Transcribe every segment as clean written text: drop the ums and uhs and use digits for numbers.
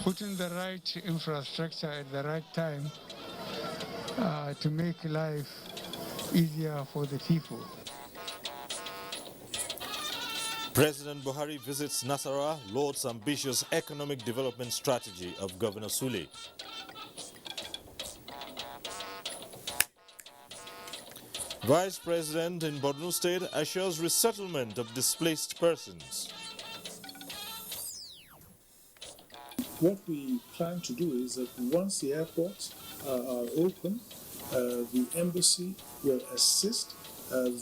Putting the right infrastructure at the right time to make life easier for the people. President Buhari visits Nasarawa, lauds ambitious economic development strategy of Governor Sule. Vice President in Borno State assures resettlement of displaced persons. What we plan to do is that once the airports are open, the embassy will assist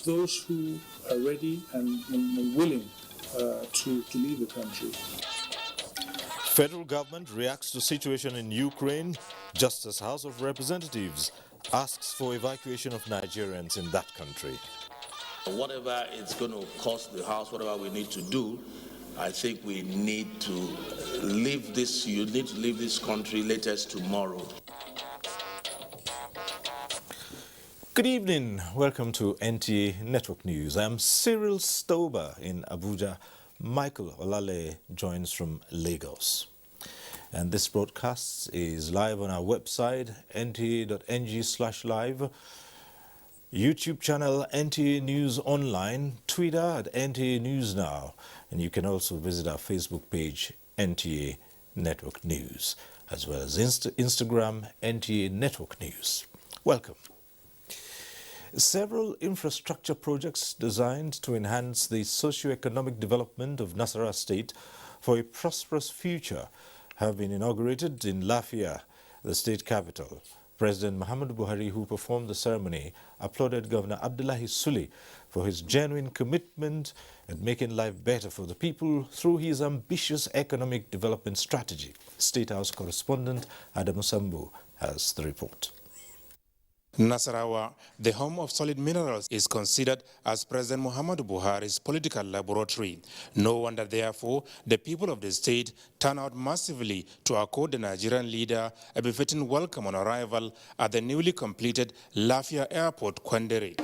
those who are ready and willing to leave the country. Federal government reacts to situation in Ukraine just as House of Representatives asks for evacuation of Nigerians in that country. Whatever it's going to cost the House, whatever we need to do, I think we need to leave this, you need to leave this country latest tomorrow. Good evening. Welcome to NTA Network News. I'm Cyril Stober in Abuja. Michael Olale joins from Lagos. And this broadcast is live on our website, nta.ng/live, YouTube channel NTA News Online, Twitter at NTA News Now, and you can also visit our Facebook page, NTA Network News, as well as Instagram, NTA Network News. Welcome. Several infrastructure projects designed to enhance the socio-economic development of Nasarawa State for a prosperous future have been inaugurated in Lafia, the state capital. President Muhammadu Buhari, who performed the ceremony, applauded Governor Abdullahi Sule for his genuine commitment at making life better for the people through his ambitious economic development strategy. State House correspondent Adamu Sambu has the report. Nasarawa, the home of solid minerals, is considered as President Muhammadu Buhari's political laboratory. No wonder, therefore, the people of the state turn out massively to accord the Nigerian leader a befitting welcome on arrival at the newly completed Lafia Airport, Kwandere.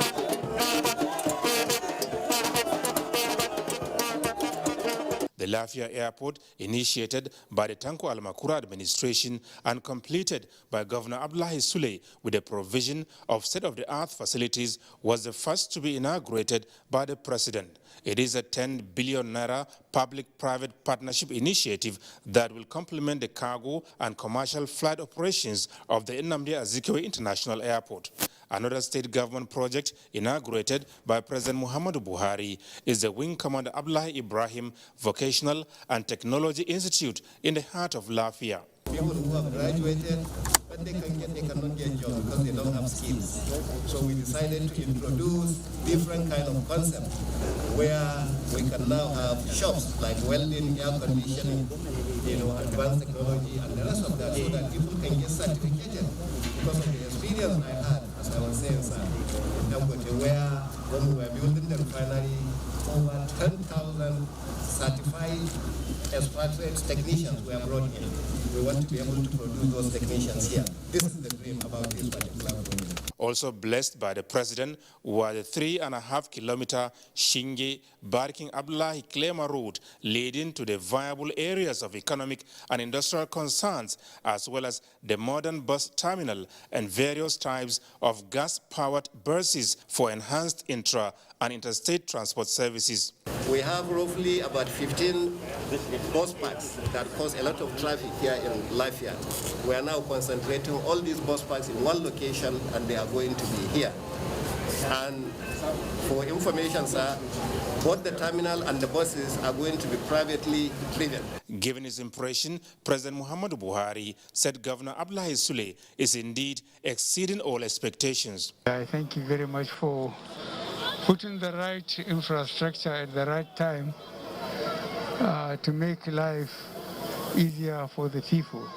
The Lafia Airport, initiated by the Tanko Almakura administration and completed by Governor Abdullahi Sule with the provision of state-of-the-art facilities, was the first to be inaugurated by the president. It is a 10 billion naira public-private partnership initiative that will complement the cargo and commercial flight operations of the Nnamdi Azikiwe International Airport. Another state government project inaugurated by President Muhammadu Buhari is the Wing Commander Abdullahi Ibrahim Vocational and Technology Institute in the heart of Lafia. People who have graduated, but they cannot get jobs because they don't have skills. So we decided to introduce different kind of concept where we can now have shops like welding, air conditioning, advanced technology, and the rest of that, so that people can get certificated. Because of the experience I had, as I was saying, sir, in Dangote, where when we were building the refinery, over 10,000 certified expatriate technicians were brought in. We want to be able to produce those technicians here. This is the dream about this particular project. Also blessed by the president were the 3.5-kilometer Shinge Barking Abdullahi Klema Road leading to the viable areas of economic and industrial concerns, as well as the modern bus terminal and various types of gas-powered buses for enhanced intra- and interstate transport services. We have roughly about 15 bus parks that cause a lot of traffic here in Lafia. We are now concentrating all these bus parks in one location, and they are going to be here. And for information, sir, both the terminal and the buses are going to be privately driven. Given his impression, President Muhammadu Buhari said Governor Abdullahi Sule is indeed exceeding all expectations. I thank you very much for putting the right infrastructure at the right time to make life easier for the people.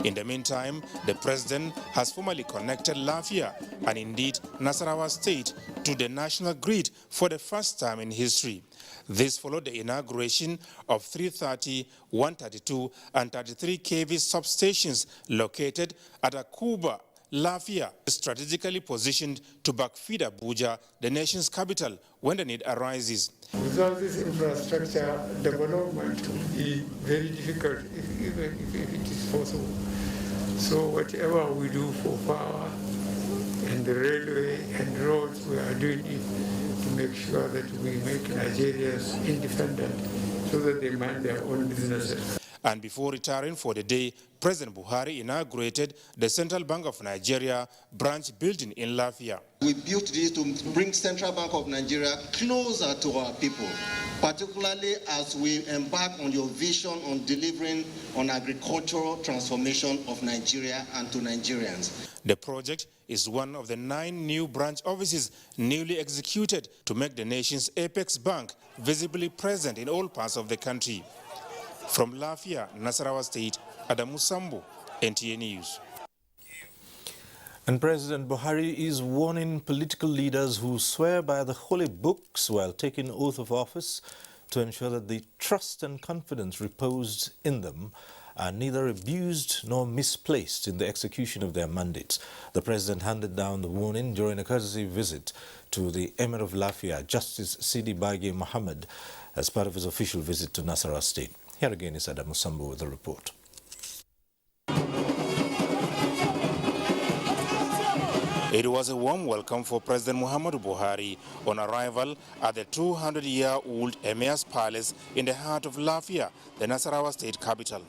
In the meantime, the president has formally connected Lafia and indeed Nasarawa State to the national grid for the first time in history. This followed the inauguration of 330, 132 and 33 kV substations located at Akuba, Lafia is strategically positioned to backfeed Abuja, the nation's capital, when the need arises. Without this infrastructure, development will be very difficult, even if it is possible. So whatever we do for power and the railway and roads, we are doing it to make sure that we make Nigerians independent so that they mind their own businesses. And before retiring for the day, President Buhari inaugurated the Central Bank of Nigeria branch building in Lafia. We built this to bring Central Bank of Nigeria closer to our people, particularly as we embark on your vision on delivering on agricultural transformation of Nigeria and to Nigerians. The project is one of the 9 new branch offices newly executed to make the nation's apex bank visibly present in all parts of the country. From Lafia, Nasarawa State, Adamu Sambo, NTA News. And President Buhari is warning political leaders who swear by the holy books while taking oath of office to ensure that the trust and confidence reposed in them are neither abused nor misplaced in the execution of their mandates. The president handed down the warning during a courtesy visit to the Emir of Lafia, Justice Sidi Bagi Mohammed, as part of his official visit to Nasarawa State. Here again is Adamu Sambo with the report. It was a warm welcome for President Muhammadu Buhari on arrival at the 200-year-old Emir's Palace in the heart of Lafia, the Nasarawa state capital.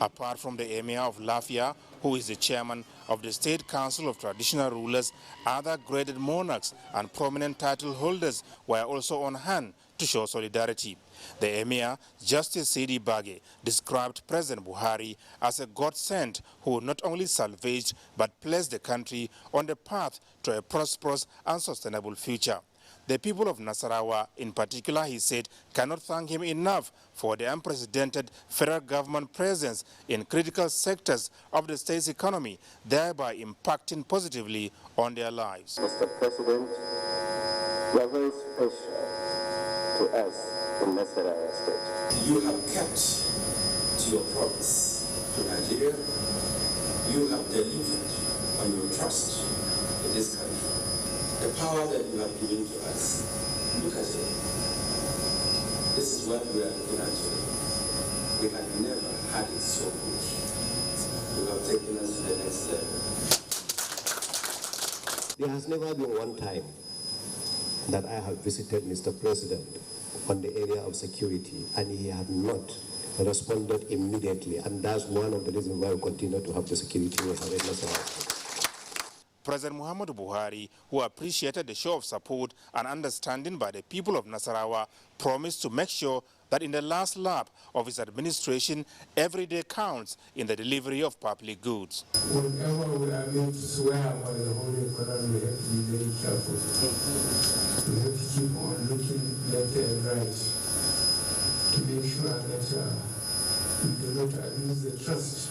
Apart from the Emir of Lafia, who is the chairman of the State Council of Traditional Rulers, other graded monarchs and prominent title holders were also on hand to show solidarity. The Emir, Justice Sidi Bagi, described President Buhari as a godsend who not only salvaged but placed the country on the path to a prosperous and sustainable future. The people of Nasarawa, in particular, he said, cannot thank him enough for the unprecedented federal government presence in critical sectors of the state's economy, thereby impacting positively on their lives. Mr. President, you are very special to us in Nasarawa State. You have kept to your promise to Nigeria. You have delivered on your trust in this country. The power that you have given to us, look at it. This is what we are looking at today. We have never had it so good. You have taken us to the next level. There has never been one time that I have visited Mr. President on the area of security and he have not responded immediately, and that's one of the reasons why we continue to have the security we have in Nasarawa. President Muhammadu Buhari, who appreciated the show of support and understanding by the people of Nasarawa, promised to make sure that in the last lap of his administration, every day counts in the delivery of public goods. Whenever we are going to swear by the Holy Quran, we have to be very careful. We have to keep on looking left and right to make sure that we do not abuse the trust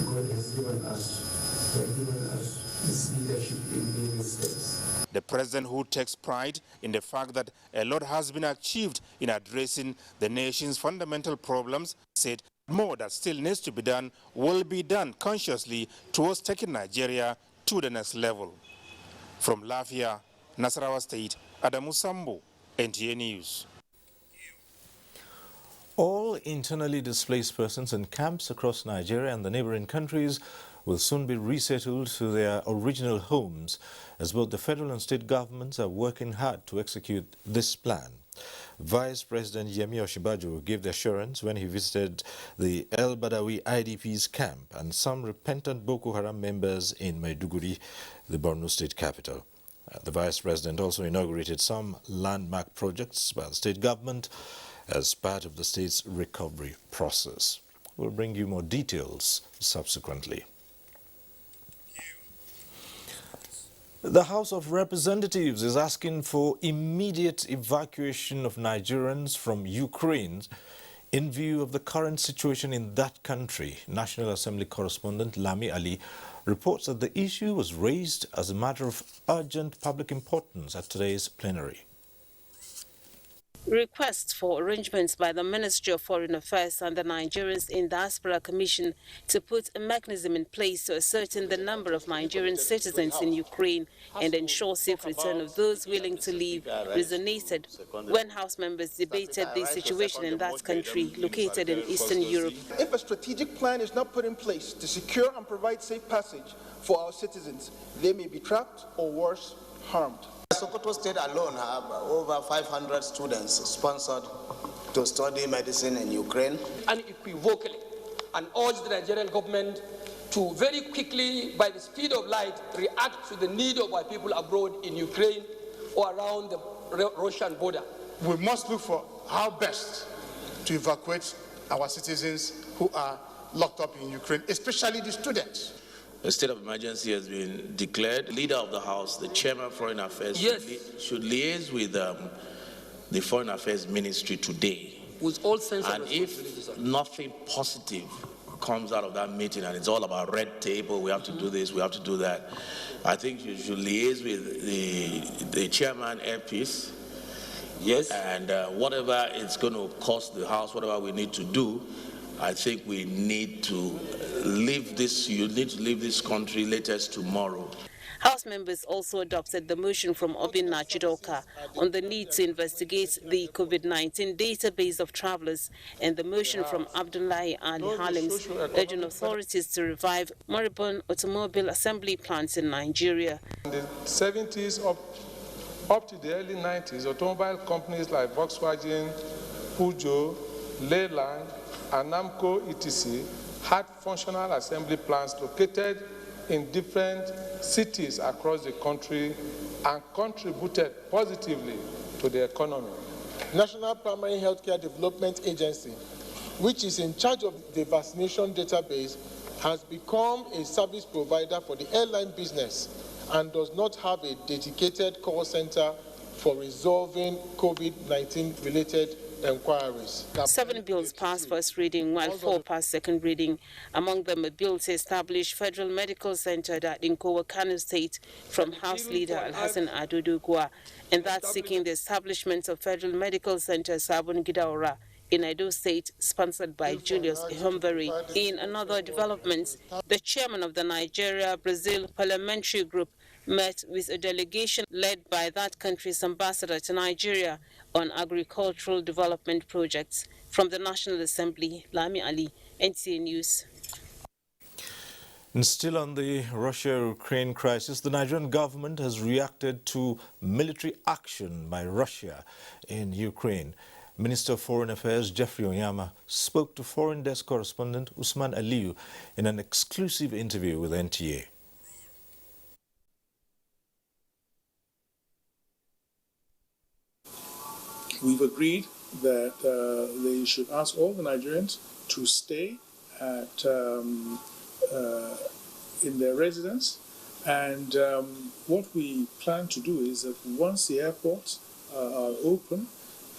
God has given us. He has given us this leadership in various steps. The president, who takes pride in the fact that a lot has been achieved in addressing the nation's fundamental problems, said more that still needs to be done will be done consciously towards taking Nigeria to the next level. From Lafia, Nasarawa State, Adamu Sambo, NTA News. All internally displaced persons in camps across Nigeria and the neighboring countries will soon be resettled to their original homes, as both the federal and state governments are working hard to execute this plan. Vice President Yemi Osinbajo gave the assurance when he visited the El Badawi IDP's camp and some repentant Boko Haram members in Maiduguri, the Borno state capital. The Vice President also inaugurated some landmark projects by the state government as part of the state's recovery process. We'll bring you more details subsequently. The House of Representatives is asking for immediate evacuation of Nigerians from Ukraine in view of the current situation in that country. National Assembly correspondent Lami Ali reports that the issue was raised as a matter of urgent public importance at today's plenary. Requests for arrangements by the Ministry of Foreign Affairs and the Nigerians in Diaspora Commission to put a mechanism in place to ascertain the number of Nigerian citizens in Ukraine and ensure safe return of those willing to leave resonated when House members debated the situation in that country located in Eastern Europe. If a strategic plan is not put in place to secure and provide safe passage for our citizens, they may be trapped or worse, harmed. Sokoto State alone have over 500 students sponsored to study medicine in Ukraine. Unequivocally, and urge the Nigerian government to very quickly, by the speed of light, react to the need of our people abroad in Ukraine or around the Russian border. We must look for how best to evacuate our citizens who are locked up in Ukraine, especially the students. A state of emergency has been declared. The leader of the House, the chairman of Foreign Affairs, should liaise with the Foreign Affairs Ministry today. With all sense of responsibility. If nothing positive comes out of that meeting and it's all about red tape, we have to do this, we have to do that, I think you should liaise with the chairman, Air Peace. Yes. And whatever it's going to cost the House, whatever we need to do, I think we need to leave this, you need to leave this country latest tomorrow. House members also adopted the motion from Obin Nachidoka on the need to investigate the COVID-19 database of travelers and the motion from Abdullahi Ali Halims urging authorities to revive moribund automobile assembly plants in Nigeria. In the 70s up to the early 90s, automobile companies like Volkswagen, Peugeot, Leyland, and Namco etc. had functional assembly plants located in different cities across the country and contributed positively to the economy. National Primary Healthcare Development Agency, which is in charge of the vaccination database, has become a service provider for the airline business and does not have a dedicated call center for resolving COVID-19 related inquiries. 7 bills passed first reading, while 4 passed second reading. Among them, a bill to establish Federal Medical Center at Inkowa, Kano State, from House Leader Al-Hassan Adudugwa, and that seeking the establishment of Federal Medical Center Sabon Gidaura in Edo State, sponsored by Julius Ihomberi. In another development, the chairman of the Nigeria-Brazil Parliamentary Group met with a delegation led by that country's ambassador to Nigeria on agricultural development projects. From the National Assembly, Lami Ali, NTA News. And still on the Russia-Ukraine crisis, the Nigerian government has reacted to military action by Russia in Ukraine. Minister of Foreign Affairs Jeffrey Onyama spoke to Foreign Desk correspondent Usman Aliyu in an exclusive interview with NTA. We've agreed that they should ask all the Nigerians to stay at in their residence, and what we plan to do is that once the airports are open,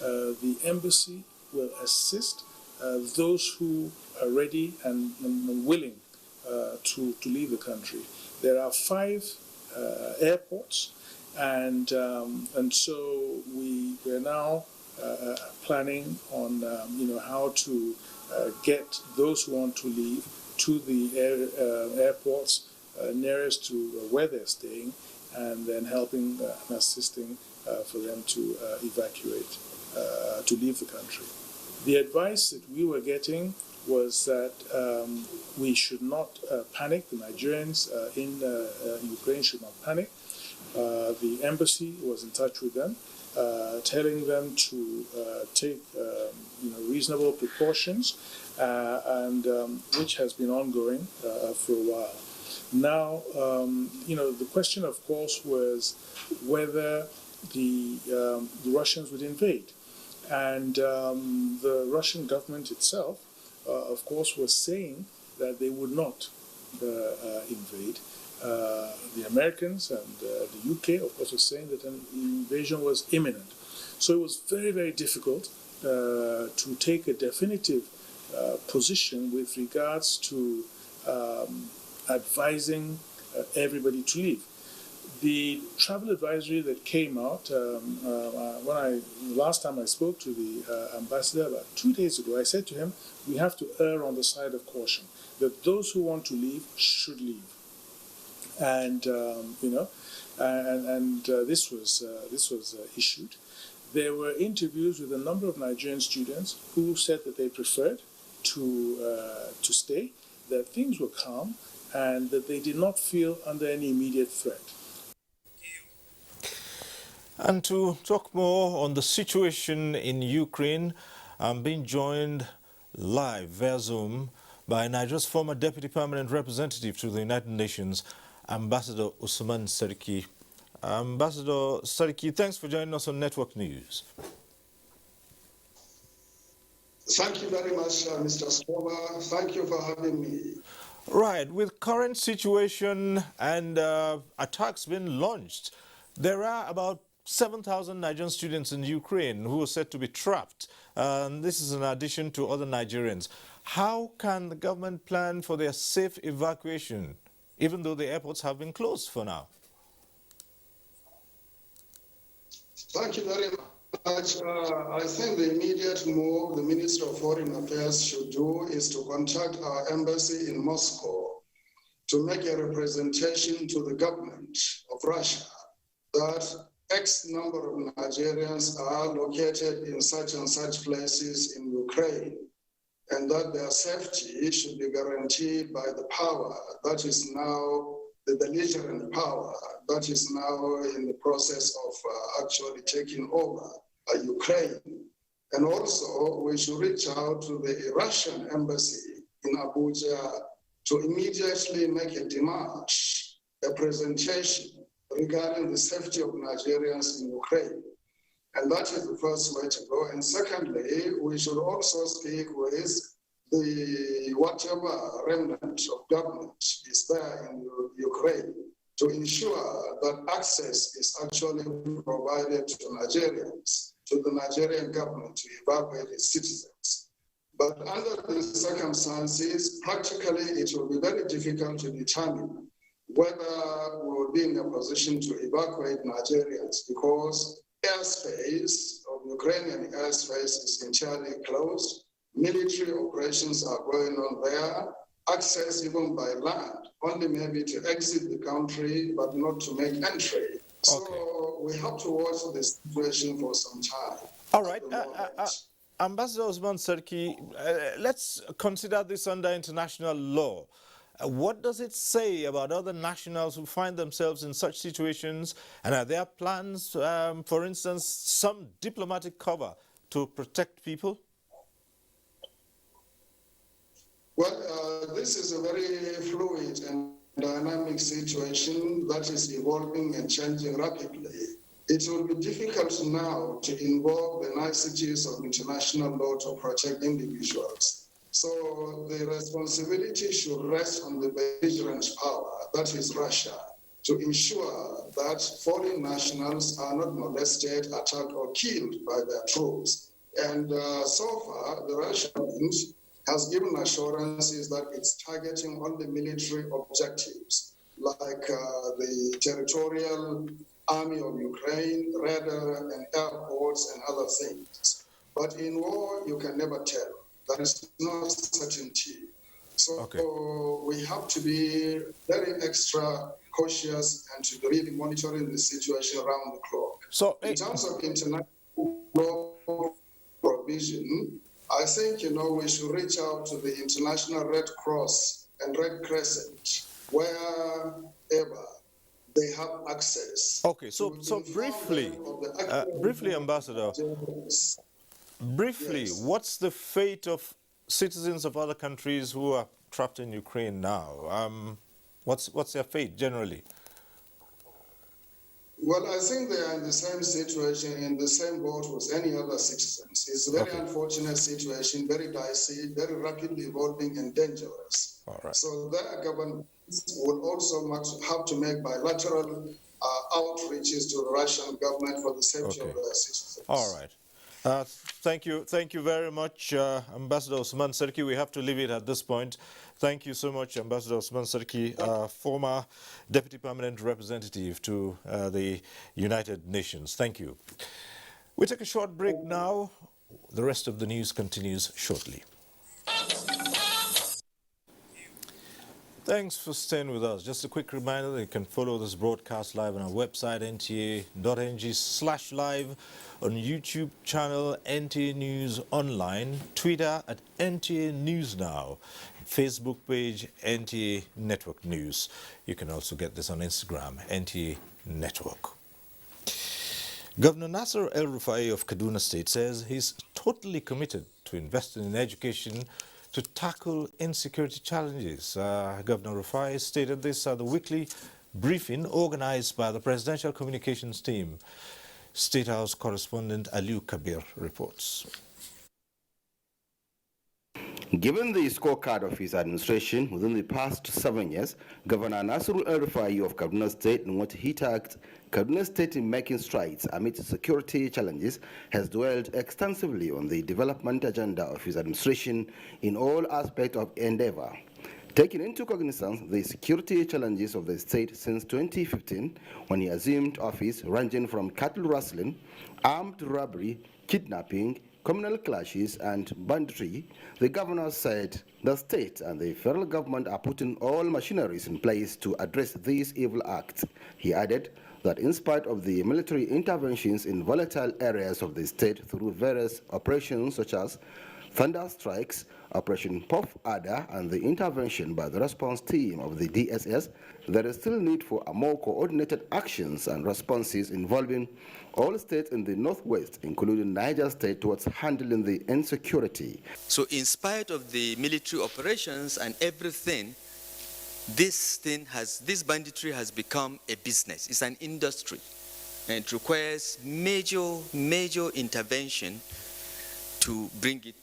the embassy will assist those who are ready and willing to leave the country. There are 5 airports, and so we're now planning on how to get those who want to leave to the airports nearest to where they're staying, and then helping and assisting for them to evacuate, to leave the country. The advice that we were getting was that we should not panic. The Nigerians in Ukraine should not panic. The embassy was in touch with them, telling them to take reasonable precautions, and which has been ongoing for a while. Now, the question, of course, was whether the Russians would invade. And the Russian government itself, of course, was saying that they would not invade. The Americans and the UK, of course, were saying that an invasion was imminent. So it was very, very difficult to take a definitive position with regards to advising everybody to leave. The travel advisory that came out last time I spoke to the ambassador about 2 days ago, I said to him, we have to err on the side of caution, that those who want to leave should leave. And this was issued. There were interviews with a number of Nigerian students who said that they preferred to stay, that things were calm, and that they did not feel under any immediate threat. And to talk more on the situation in Ukraine, I'm being joined live via Zoom by Nigeria's former Deputy Permanent Representative to the United Nations, Ambassador Usman Sarki. Ambassador Sarki, thanks for joining us on Network News. Thank you very much, Mr. Spoba. Thank you for having me. Right, with current situation and attacks being launched, there are about 7,000 Nigerian students in Ukraine who are said to be trapped. This is in addition to other Nigerians. How can the government plan for their safe evacuation, even though the airports have been closed for now? Thank you very much. I think the immediate move the Minister of Foreign Affairs should do is to contact our embassy in Moscow to make a representation to the government of Russia that X number of Nigerians are located in such and such places in Ukraine, and that their safety should be guaranteed by the power that is now the belligerent power that is now in the process of actually taking over Ukraine. And also, we should reach out to the Russian embassy in Abuja to immediately make a démarche, a presentation regarding the safety of Nigerians in Ukraine. And that is the first way to go. And secondly, we should also speak with the whatever remnant of government is there in Ukraine to ensure that access is actually provided to Nigerians, to the Nigerian government to evacuate its citizens. But under these circumstances, practically it will be very difficult to determine whether we will be in a position to evacuate Nigerians because airspace of Ukrainian airspace is entirely closed. Military operations are going on there. Access even by land, only maybe to exit the country, but not to make entry. Okay. So we have to watch the situation for some time. All right. Ambassador Usman Sarki, let's consider this under international law. What does it say about other nationals who find themselves in such situations? And are there plans, for instance, some diplomatic cover to protect people? Well, this is a very fluid and dynamic situation that is evolving and changing rapidly. It will be difficult now to involve the niceties of international law to protect individuals. So the responsibility should rest on the belligerent power, that is Russia, to ensure that foreign nationals are not molested, attacked, or killed by their troops. And so far, the Russians has given assurances that it's targeting only military objectives, like the territorial army of Ukraine, radar and airports and other things. But in war, you can never tell. There is no certainty. So we have to be very extra cautious and to be really monitoring the situation around the clock. So in terms of international law provision, I think, we should reach out to the International Red Cross and Red Crescent, wherever they have access. Okay, so briefly, Ambassador, briefly, yes. What's the fate of citizens of other countries who are trapped in Ukraine now? What's their fate generally? Well, I think they are in the same situation, in the same boat with any other citizens. It's a very unfortunate situation, very dicey, very rapidly evolving and dangerous. All right. So their government will also have to make bilateral outreaches to the Russian government for the safety of their citizens. All right. Thank you very much, Ambassador Osman Serki. We have to leave it at this point. Thank you so much, Ambassador Osman Serki, former Deputy Permanent Representative to the United Nations. Thank you. We take a short break now. The rest of the news continues shortly. Thanks for staying with us. Just a quick reminder that you can follow this broadcast live on our website, nta.ng/live, on YouTube channel NTA News Online, Twitter at NTA News Now, Facebook page NTA Network News. You can also get this on Instagram, NTA Network. Governor Nasser El-Rufai of Kaduna State says he's totally committed to investing in education to tackle insecurity challenges. Governor Rufai stated this at the weekly briefing organized by the Presidential Communications Team. State House correspondent Aliu Kabir reports. Given the scorecard of his administration within the past 7 years, Governor Nasser El-Rufai of Kaduna State, in what he tagged Kaduna State in making strides amid security challenges, has dwelled extensively on the development agenda of his administration in all aspects of endeavor. Taking into cognizance the security challenges of the state since 2015, when he assumed office, ranging from cattle rustling, armed robbery, kidnapping, communal clashes and banditry, the governor said the state and the federal government are putting all machineries in place to address these evil acts. He added that in spite of the military interventions in volatile areas of the state through various operations such as Thunder Strikes, Operation Puff Adder, and the intervention by the response team of the DSS, there is still need for a more coordinated actions and responses involving all states in the Northwest, including Niger State, towards handling the insecurity. So in spite of the military operations and everything, this banditry has become a business. It's an industry, and it requires major intervention to bring it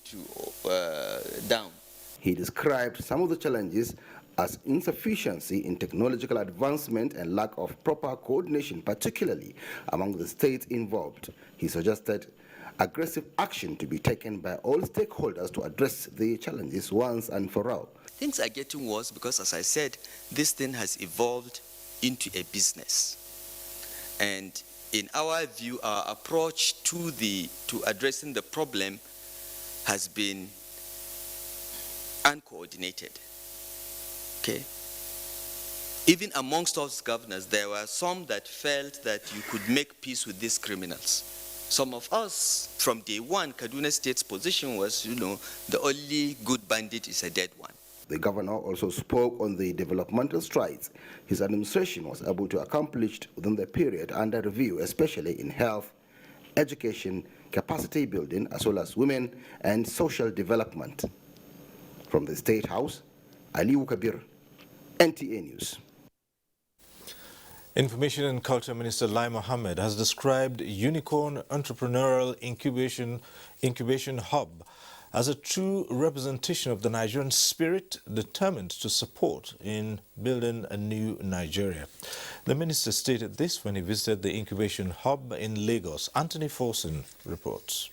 down. He described some of the challenges as insufficiency in technological advancement and lack of proper coordination, particularly among the states involved. He suggested aggressive action to be taken by all stakeholders to address the challenges once and for all. Things are getting worse because, as I said, this thing has evolved into a business. And in our view, our approach to addressing the problem has been uncoordinated. Okay. Even amongst us governors, there were some that felt that you could make peace with these criminals. Some of us, from day one, Kaduna State's position was, the only good bandit is a dead one. The governor also spoke on the developmental strides his administration was able to accomplish within the period under review, especially in health, education, capacity building, as well as women and social development. From the State House, Aliu Kabir, NTA News. Information and Culture Minister Lai Mohammed has described Unicorn Entrepreneurial Incubation Hub as a true representation of the Nigerian spirit, determined to support in building a new Nigeria. The minister stated this when he visited the Incubation Hub in Lagos. Anthony Forson reports.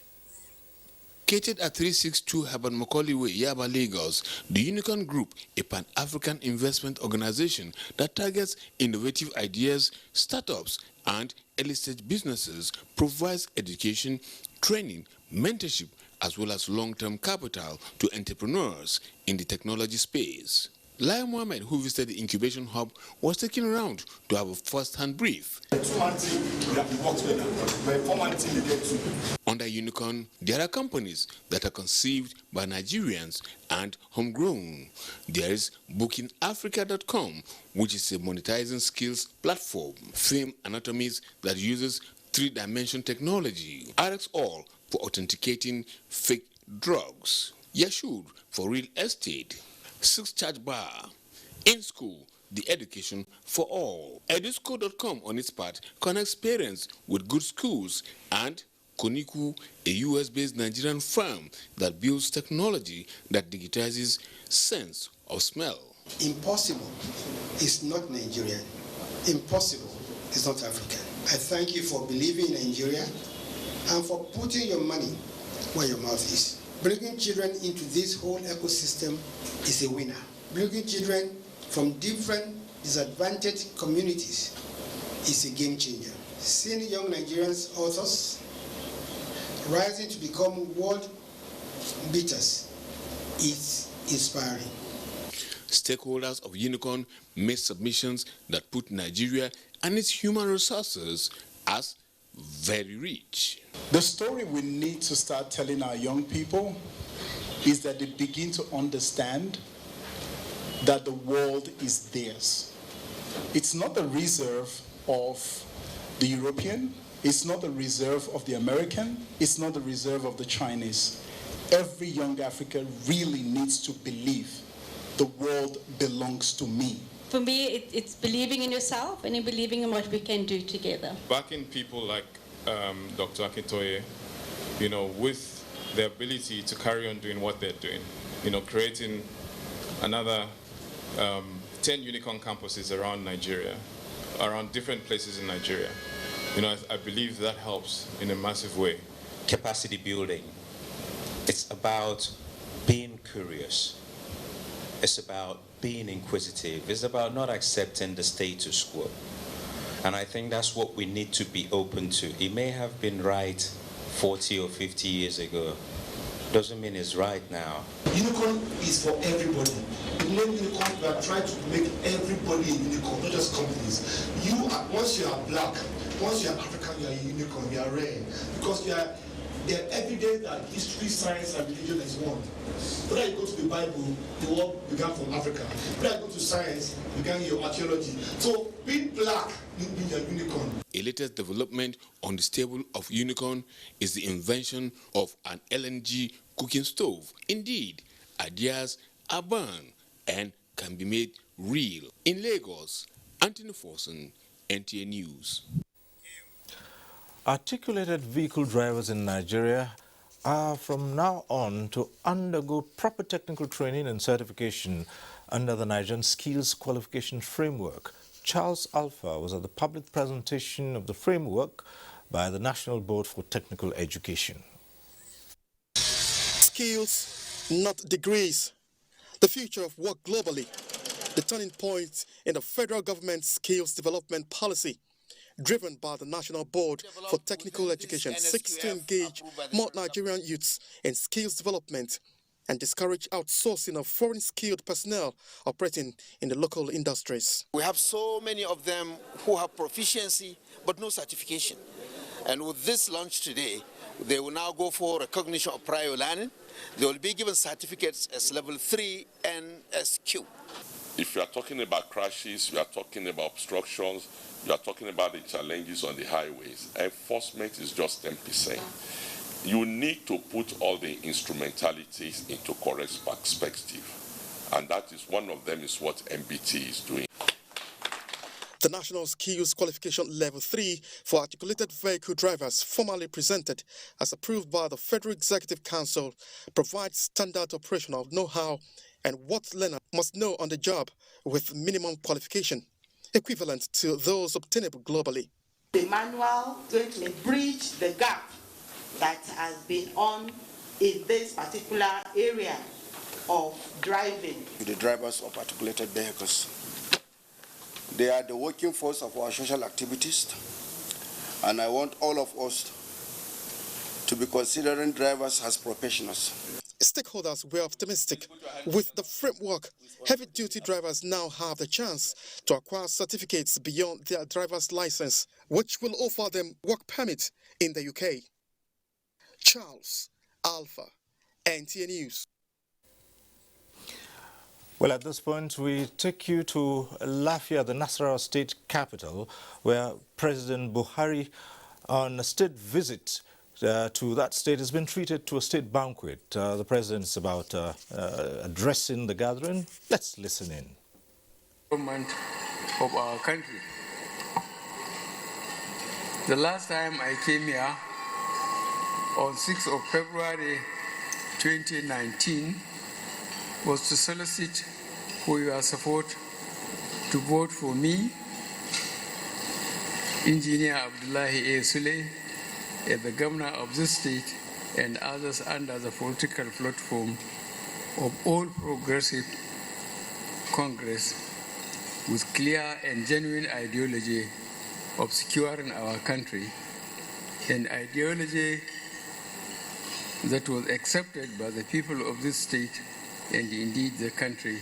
Located at 362 Haban Macaulay Way, Yaba, Lagos, the Unicorn Group, a Pan-African investment organization that targets innovative ideas, startups, and early-stage businesses, provides education, training, mentorship, as well as long-term capital to entrepreneurs in the technology space. Lai Mohammed, who visited the Incubation Hub, was taken around to have a first-hand brief. Under Unicorn, there are companies that are conceived by Nigerians and homegrown. There is BookingAfrica.com, which is a monetizing skills platform. Fame Anatomies that uses three-dimension technology. RxAll for authenticating fake drugs. Yashud for real estate. 6 Charge Bar. In School, the education for all. Edusco.com on its part connects parents with good schools, and Koniku, a US-based Nigerian firm that builds technology that digitizes sense of smell. Impossible is not Nigerian. Impossible is not African. I thank you for believing in Nigeria. and for putting your money where your mouth is. Bringing children into this whole ecosystem is a winner. Bringing children from different disadvantaged communities is a game changer. Seeing young Nigerians authors rising to become world beaters is inspiring. Stakeholders of Unicorn made submissions that put Nigeria and its human resources as very rich. The story we need to start telling our young people is that they begin to understand that the world is theirs. It's not the reserve of the European, it's not the reserve of the American, it's not the reserve of the Chinese. Every young African really needs to believe the world belongs to me. For me, it's believing in yourself and in believing in what we can do together. Backing people like Dr. Akintoye, with the ability to carry on doing what they're doing, creating another 10 unicorn campuses around Nigeria, around different places in Nigeria. I believe that helps in a massive way. Capacity building. It's about being curious. It's about being inquisitive. It's about not accepting the status quo. And I think that's what we need to be open to. It may have been right 40 or 50 years ago. Doesn't mean it's right now. Unicorn is for everybody. The name unicorn, we are trying to make everybody a unicorn, not just companies. Once you are black, once you are African, you are a unicorn, you are rare. Because they are evident that history, science, and religion is one. When you go to the Bible, the world began from Africa. When you go to science, you began your archaeology. So being black means you're a unicorn. A latest development on the stable of Unicorn is the invention of an LNG cooking stove. Indeed, ideas are born and can be made real. In Lagos, Anthony Forson, NTA News. Articulated vehicle drivers in Nigeria are from now on to undergo proper technical training and certification under the Nigerian Skills Qualification Framework. Charles Alpha was at the public presentation of the framework by the National Board for Technical Education. Skills, not degrees. The future of work globally. The turning point in the federal government's skills development policy, driven by the National Board for Technical Education, seeks to engage more Nigerian youths in skills development and discourage outsourcing of foreign skilled personnel operating in the local industries. We have so many of them who have proficiency but no certification. And with this launch today, they will now go for recognition of prior learning. They will be given certificates as level 3 NSQ. If you are talking about crashes, you are talking about obstructions, you are talking about the challenges on the highways, enforcement is just 10%. You need to put all the instrumentalities into correct perspective. And that is one of them is what MBT is doing. The National Skills Qualification Level 3 for articulated vehicle drivers, formally presented as approved by the Federal Executive Council, provides standard operational know-how and what learner must know on the job with minimum qualification, equivalent to those obtainable globally. The manual going to bridge the gap that has been on in this particular area of driving. The drivers of articulated vehicles. They are the working force of our social activities, and I want all of us to be considering drivers as professionals. Stakeholders were optimistic. With the framework, heavy-duty drivers now have the chance to acquire certificates beyond their driver's license, which will offer them work permit in the UK. Charles Alpha, NTA News. Well, at this point, we take you to Lafia, the Nasarawa state capital, where President Buhari, on a state visit to that state, has been treated to a state banquet. The president's about addressing the gathering. Let's listen in. Government of our country. The last time I came here, on 6th of February 2019, was to solicit for your support to vote for me, Engineer Abdullahi A. Sule, as the governor of this state and others under the political platform of All Progressive Congress with clear and genuine ideology of securing our country, an ideology that was accepted by the people of this state and indeed the country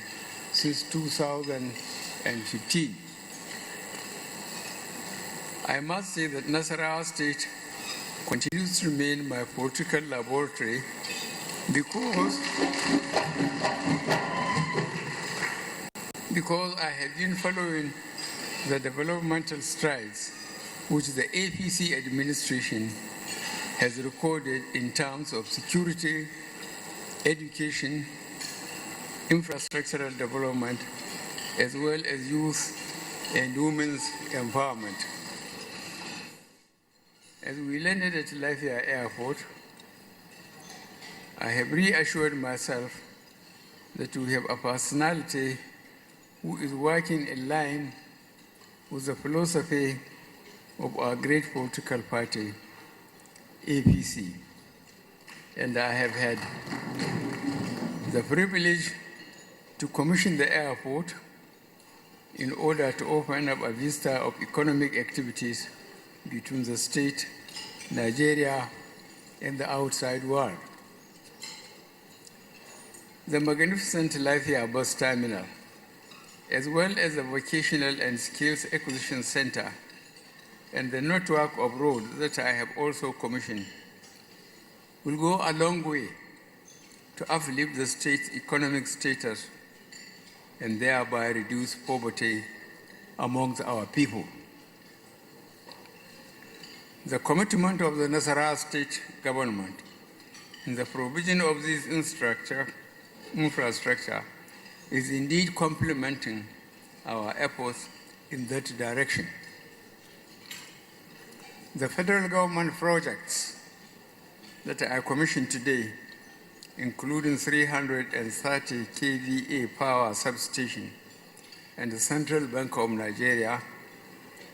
since 2015. I must say that Nasarawa State continues to remain my political laboratory because I have been following the developmental strides which the APC administration has recorded in terms of security, education, infrastructural development, as well as youth and women's empowerment. As we landed at Lafia Airport, I have reassured myself that we have a personality who is working in line with the philosophy of our great political party, APC. And I have had the privilege to commission the airport in order to open up a vista of economic activities between the state, Nigeria, and the outside world. The magnificent Lafia bus terminal, as well as the vocational and skills acquisition center, and the network of roads that I have also commissioned, will go a long way to uplift the state's economic status and thereby reduce poverty amongst our people. The commitment of the Nasarawa state government in the provision of this infrastructure is indeed complementing our efforts in that direction. The federal government projects that I commissioned today, including 330 kVA power substation and the Central Bank of Nigeria,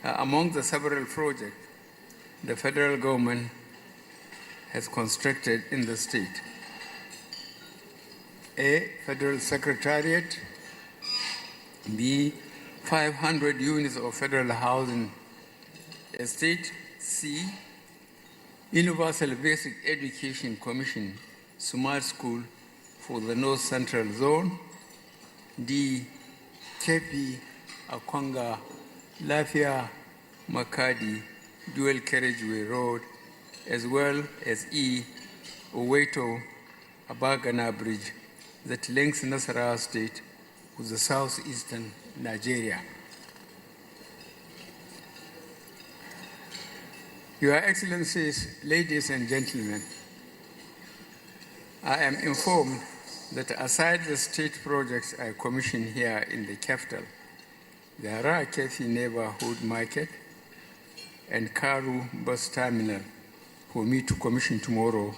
are among the several projects the federal government has constructed in the state. A, Federal Secretariat. B, 500 units of federal housing estate. C, Universal Basic Education Commission Smart School for the North Central Zone. D, Kepi, Akwanga, Lafia, Makadi, Dual Carriageway Road, as well as E, Oweto, Abagana Bridge that links Nasarawa State with the southeastern Nigeria. Your Excellencies, ladies and gentlemen, I am informed that aside the state projects I commissioned here in the capital, there are Kefi Neighborhood Market and Karu Bus Terminal for me to commission tomorrow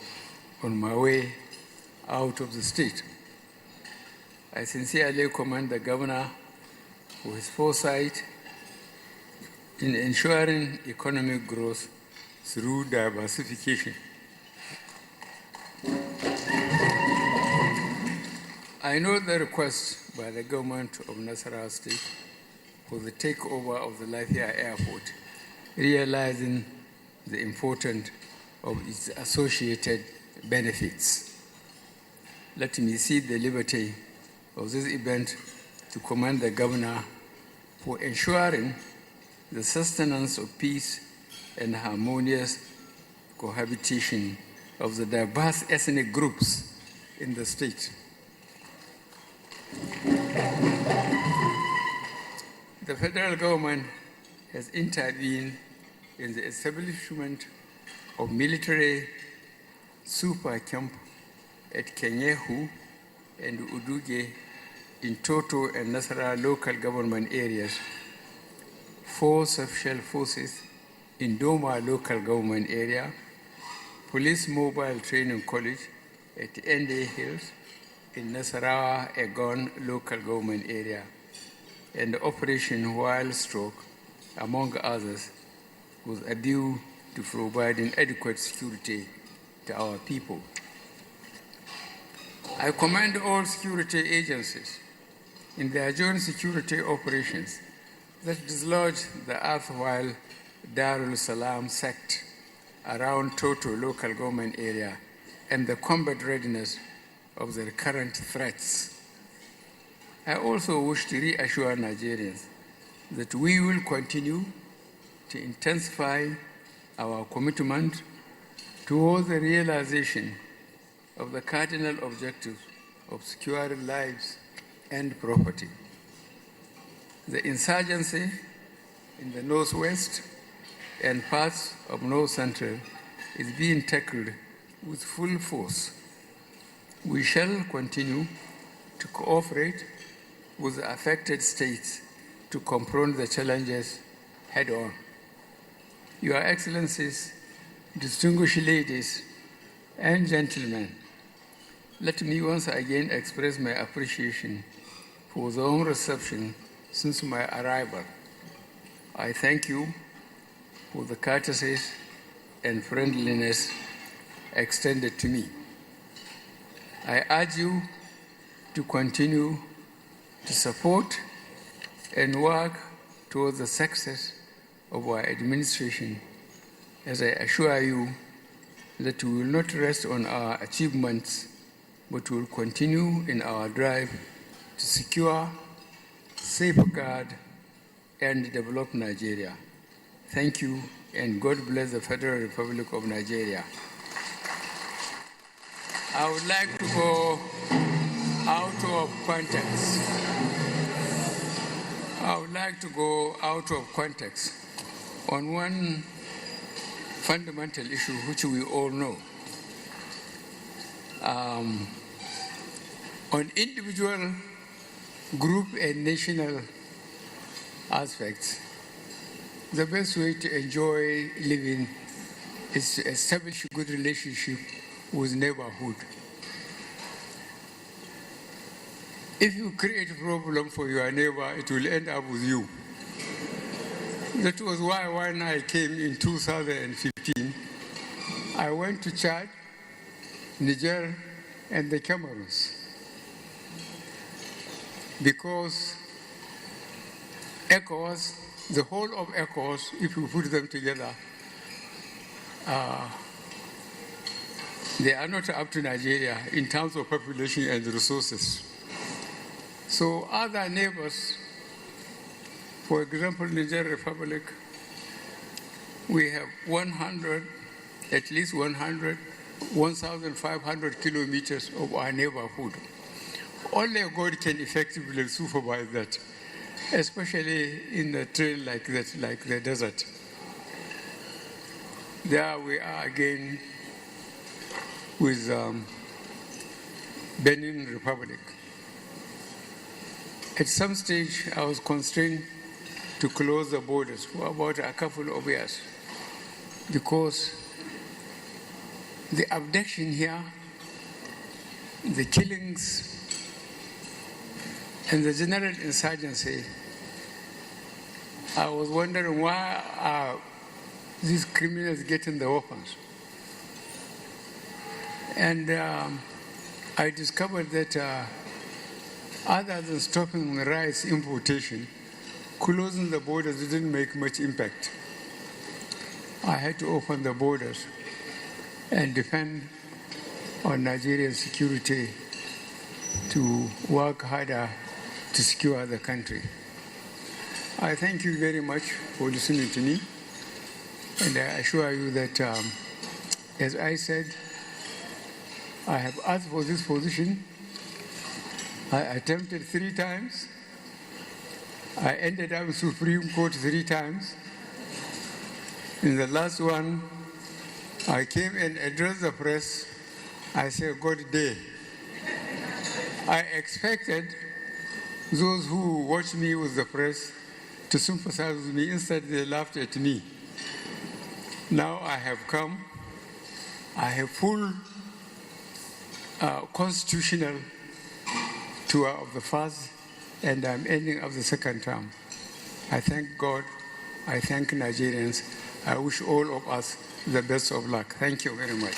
on my way out of the state. I sincerely commend the Governor for his foresight in ensuring economic growth through diversification. I know the request by the government of Nasarawa State for the takeover of the Lafia Airport, realizing the importance of its associated benefits. Let me seize the liberty of this event to commend the Governor for ensuring the sustenance of peace and harmonious cohabitation of the diverse ethnic groups in the state. The federal government has intervened in the establishment of military super camp at Kenyehu and Uduge in Toto and Nasarawa local government areas, 4 special forces in Doma local government area, police mobile training college at Ende Hills in Nasarawa Egon local government area, and Operation Wild Stroke, among others, with a view to providing adequate security to our people. I commend all security agencies in their joint security operations that dislodged the erstwhile Darul Salam sect around Toto local government area and the combat readiness of the current threats. I also wish to reassure Nigerians that we will continue to intensify our commitment towards the realization of the cardinal objectives of securing lives and property. The insurgency in the northwest and parts of north central is being tackled with full force. We shall continue to cooperate with the affected states to confront the challenges head on. Your Excellencies, distinguished ladies and gentlemen, let me once again express my appreciation for the warm reception since my arrival. I thank you for the courtesies and friendliness extended to me. I urge you to continue to support and work towards the success of our administration, as I assure you that we will not rest on our achievements, but will continue in our drive to secure, safeguard, and develop Nigeria. Thank you, and God bless the Federal Republic of Nigeria. I would like to go out of context. I would like to go out of context on one fundamental issue which we all know. On individual, group, and national aspects, the best way to enjoy living is to establish a good relationship with neighborhood. If you create a problem for your neighbor, it will end up with you. That was why when I came in 2015, I went to Chad, Niger, and the Cameroons. Because ECOWAS, the whole of ECOWAS, if you put them together, they are not up to Nigeria in terms of population and resources. So other neighbors, for example, Niger Republic, we have 1,500 kilometers of our neighborhood. Only God can effectively supervise that, especially in a trail like that, like the desert. There we are again with Benin Republic. At some stage, I was constrained to close the borders for about a couple of years because the abduction here, the killings, and the general insurgency, I was wondering why are these criminals getting the weapons? And I discovered that other than stopping rice importation, closing the borders didn't make much impact. I had to open the borders and depend on Nigerian security to work harder to secure the country. I thank you very much for listening to me, and I assure you that, as I said, I have asked for this position. I attempted 3 times. I ended up in Supreme Court 3 times. In the last one, I came and addressed the press. I said, good day. I expected those who watch me with the press to sympathize with me. Instead, they laughed at me. Now I have come. I have full constitutional tour of the first, and I'm ending of the second term. I thank God. I thank Nigerians I wish all of us the best of luck. Thank you very much.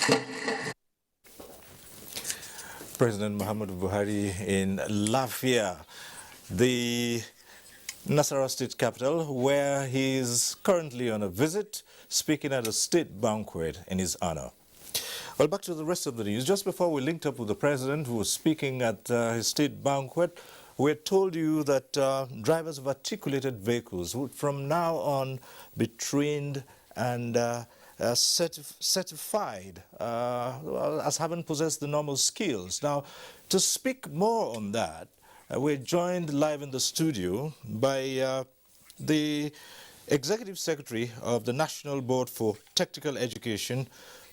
President Muhammadu Buhari in Lafia, the Nasarawa state capital, where he is currently on a visit, speaking at a state banquet in his honor. Well, back to the rest of the news. Just before we linked up with the president who was speaking at his state banquet, we had told you that drivers of articulated vehicles would from now on be trained and certified as having possessed the normal skills. Now, to speak more on that, we're joined live in the studio by the Executive Secretary of the National Board for Technical Education,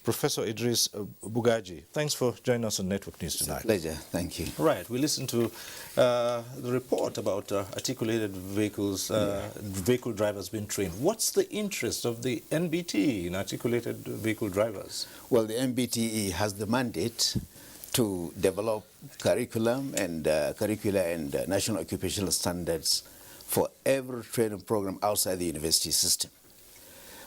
Professor Idris Bugaji. Thanks for joining us on Network News tonight. It's a pleasure. Thank you. Right. We listened to the report about articulated vehicles, vehicle drivers being trained. What's the interest of the NBTE in articulated vehicle drivers? Well, the NBTE has the mandate to develop curriculum and national occupational standards for every training program outside the university system.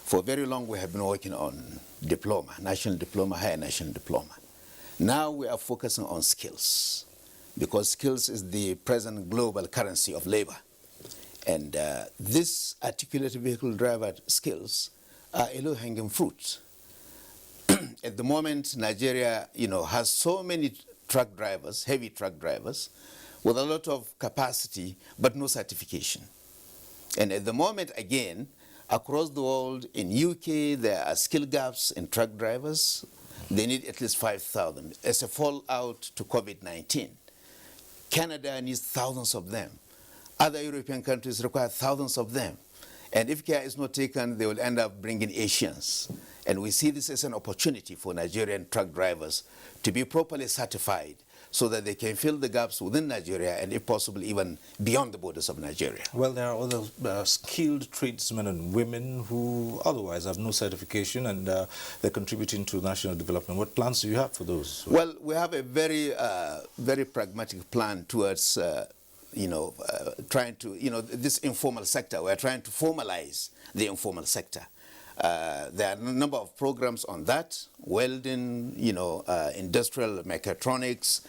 For very long, we have been working on diploma, national diploma, higher national diploma. Now we are focusing on skills, because skills is the present global currency of labor. And this articulated vehicle driver skills are a low-hanging fruit. At the moment, Nigeria, has so many truck drivers, heavy truck drivers, with a lot of capacity, but no certification. And at the moment, again, across the world, in UK, there are skill gaps in truck drivers. They need at least 5,000 as a fallout to COVID-19. Canada needs thousands of them. Other European countries require thousands of them. And if care is not taken, they will end up bringing Asians. And we see this as an opportunity for Nigerian truck drivers to be properly certified so that they can fill the gaps within Nigeria and, if possible, even beyond the borders of Nigeria. Well, there are other skilled tradesmen and women who otherwise have no certification and they're contributing to national development. What plans do you have for those? Well, we have a very, very pragmatic plan towards, trying to, this informal sector. We're trying to formalize the informal sector. There are a number of programs on that, welding, industrial mechatronics,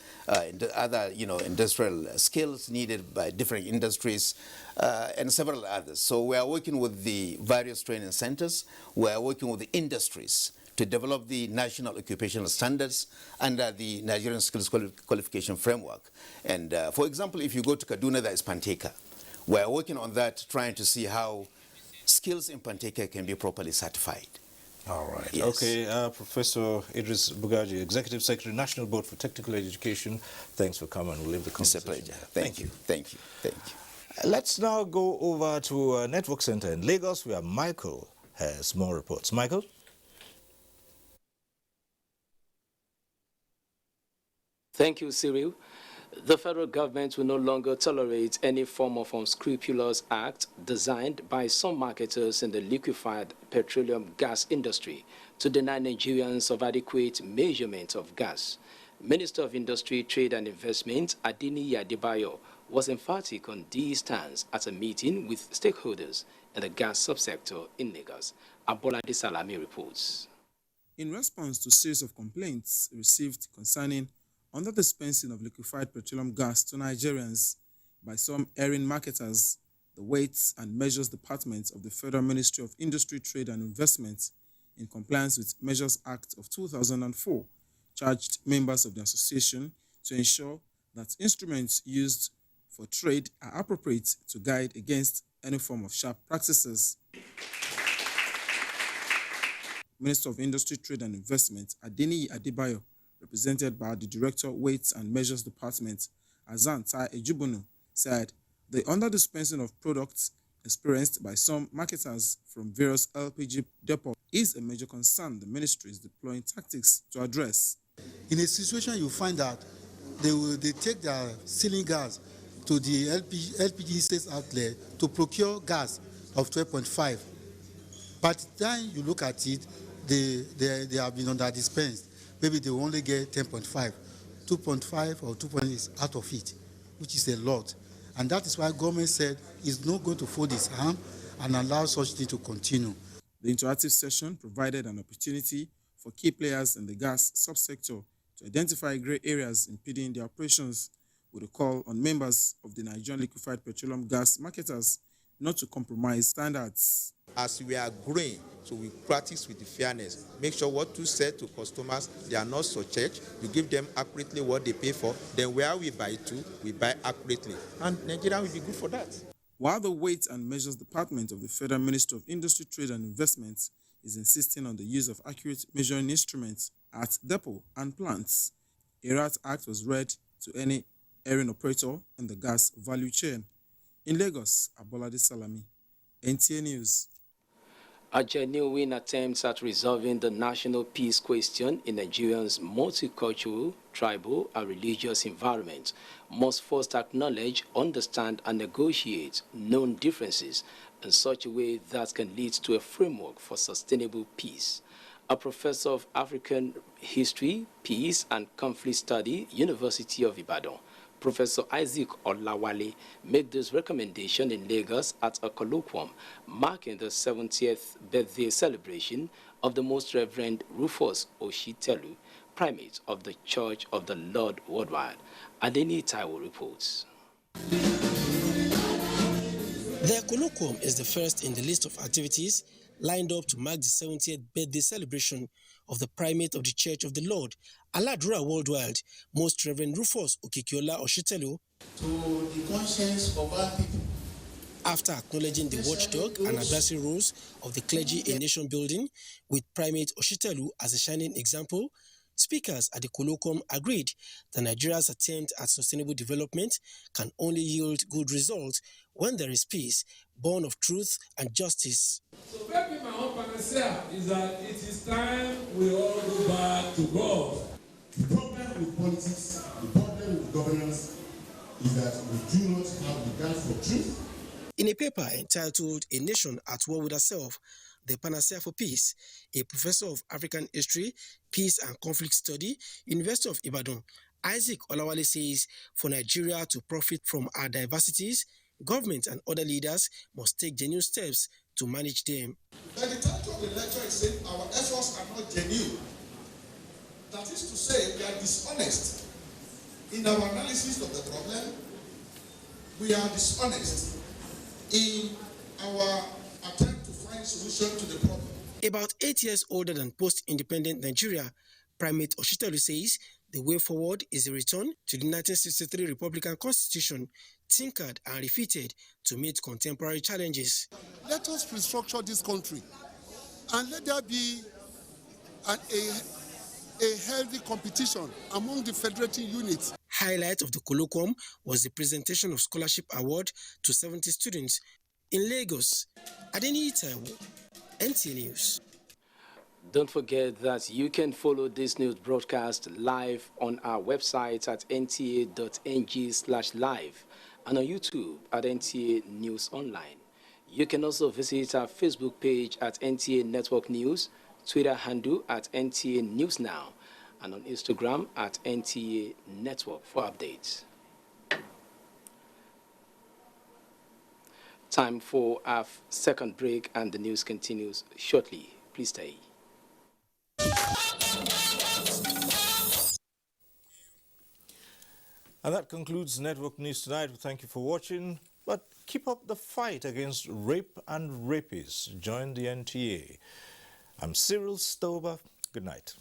other, industrial skills needed by different industries, and several others. So we are working with the various training centers. We are working with the industries to develop the national occupational standards under the Nigerian Skills Qualification Framework. And for example, if you go to Kaduna, there is Panteka. We are working on that, trying to see how skills in Panteka can be properly certified. All right. Yes. Okay, Professor Idris Bugaji, Executive Secretary, National Board for Technical Education. Thanks for coming. We'll leave the conversation. It's a pleasure. Thank you. Thank you. Thank you. Let's now go over to a network center in Lagos, where Michael has more reports. Michael? Thank you, Cyril. The federal government will no longer tolerate any form of unscrupulous act designed by some marketers in the liquefied petroleum gas industry to deny Nigerians of adequate measurement of gas. Minister of Industry, Trade and Investment, Adini Adebayo, was emphatic on these stance at a meeting with stakeholders in the gas subsector in Lagos. Abolade Salami reports. In response to a series of complaints received concerning under-dispensing of liquefied petroleum gas to Nigerians by some erring marketers, the Weights and Measures Department of the Federal Ministry of Industry, Trade and Investment, in compliance with Measures Act of 2004, charged members of the association to ensure that instruments used for trade are appropriate to guide against any form of sharp practices. Minister of Industry, Trade and Investment, Adeni Adebayo, represented by the Director, Weights and Measures Department, Azan Tai Ejubunu, said the under-dispensing of products experienced by some marketers from various LPG depots is a major concern the ministry is deploying tactics to address. In a situation, you find that they take their ceiling gas to the LPG sales outlet to procure gas of 12.5. By the time you look at it, they have been under-dispensed. Maybe they will only get 10.5, 2.5 or 2.8 out of it, which is a lot. And that is why government said it's not going to fold its arm and allow such thing to continue. The interactive session provided an opportunity for key players in the gas subsector to identify grey areas impeding their operations, with a call on members of the Nigerian liquefied petroleum gas marketers not to compromise standards. As we are growing, so we practice with the fairness. Make sure what you said to customers, they are not surcharged. You give them accurately what they pay for. Then where we buy to, we buy accurately. And Nigeria will be good for that. While the Weights and Measures Department of the Federal Ministry of Industry, Trade and Investment is insisting on the use of accurate measuring instruments at depot and plants, a RAT Act was read to any airing operator in the gas value chain. In Lagos, Abolade Salami, NTA News. A genuine attempt at resolving the national peace question in Nigeria's multicultural, tribal, and religious environment must first acknowledge, understand, and negotiate known differences in such a way that can lead to a framework for sustainable peace. A professor of African History, Peace, and Conflict Study, University of Ibadan, Professor Isaac Olawale, made this recommendation in Lagos at a colloquium marking the 70th birthday celebration of the Most Reverend Rufus Oshitelu, Primate of the Church of the Lord Worldwide. Adeni Taiwo reports. The colloquium is the first in the list of activities lined up to mark the 70th birthday celebration of the Primate of the Church of the Lord, Aladura Worldwide, Most Reverend Rufus Okikiola Oshitelu. To the conscience of our people. After acknowledging the watchdog and advisory roles of the clergy in nation building, with Primate Oshitelu as a shining example, speakers at the colloquium agreed that Nigeria's attempt at sustainable development can only yield good results when there is peace, born of truth and justice. So maybe my own panacea is that it is time we all go back to God. The problem with politics, the problem with governance is that we do not have regard for truth. In a paper entitled A Nation at War with Herself, The Panacea for Peace, a professor of African History, Peace and Conflict Study, University of Ibadan, Isaac Olawale says for Nigeria to profit from our diversities, government and other leaders must take genuine steps to manage them. Like the title of the lecture is saying, our efforts are not genuine. That is to say, we are dishonest. In our analysis of the problem, we are dishonest in our attempt to find solution to the problem. About 8 years older than post-independent Nigeria, Primate Oshitelu says the way forward is a return to the 1963 Republican Constitution, tinkered and refitted to meet contemporary challenges. Let us restructure this country and let there be a healthy competition among the federating units. Highlight of the colloquium was the presentation of scholarship award to 70 students in Lagos. Adeni Taiwo, NTA News. Don't forget that you can follow this news broadcast live on our website at nta.ng/live and on YouTube at NTA News Online. You can also visit our Facebook page at NTA Network News, Twitter handle at NTA News Now, and on Instagram at NTA Network for updates. Time for our second break, and the news continues shortly. Please stay. And that concludes Network News tonight. Thank you for watching. But keep up the fight against rape and rapists. Join the NTA. I'm Cyril Stover. Good night.